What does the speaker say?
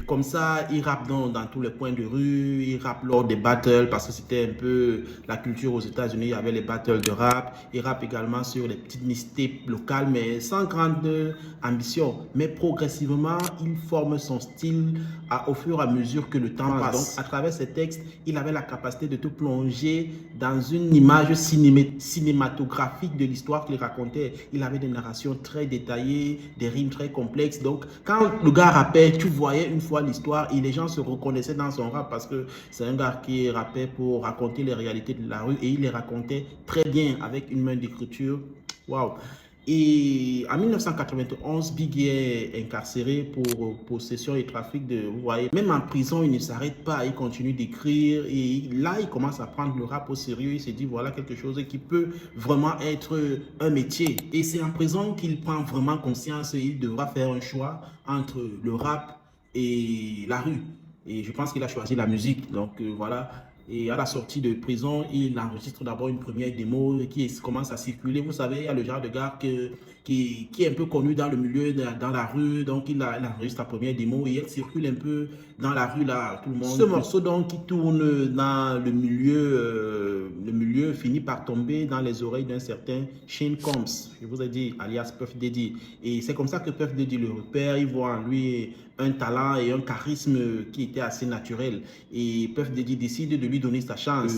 comme ça, il rappe dans tous les coins de rue, il rappe lors des battles parce que c'était un peu la culture aux États-Unis, il y avait les battles de rap. Il rappe également sur les petites mixtapes locales, mais sans grande ambition. Mais progressivement, il forme son style au fur et à mesure que le temps passe. Donc, à travers ses textes, il avait la capacité de te plonger dans une image cinématographique de l'histoire qu'il racontait. Il avait des narrations très détaillées, des rimes très complexes. Donc, quand le gars rappait, tu voyais une fois l'histoire et les gens se reconnaissaient dans son rap parce que c'est un gars qui rappait pour raconter les réalités de la rue et il les racontait très bien avec une main d'écriture. Waouh! Et en 1991, Biggie est incarcéré pour possession et trafic de... Vous voyez, même en prison, il ne s'arrête pas, il continue d'écrire. Et là, il commence à prendre le rap au sérieux. Il se dit, voilà quelque chose qui peut vraiment être un métier. Et c'est en prison qu'il prend vraiment conscience et il devra faire un choix entre le rap et la rue. Et je pense qu'il a choisi la musique. Donc voilà. Et à la sortie de prison, il enregistre d'abord une première démo qui commence à circuler. Vous savez, il y a le genre de gars qui est un peu connu dans le milieu, dans la rue. Donc, il enregistre la première démo et elle circule un peu dans la rue, là, tout le monde. Ce morceau, donc, qui tourne dans le milieu finit par tomber dans les oreilles d'un certain Shane Combs. Je vous ai dit, alias Puff Daddy. Et c'est comme ça que Puff Daddy le repère. Il voit en lui un talent et un charisme qui était assez naturel. Et Puff Daddy décide de lui donner sa chance.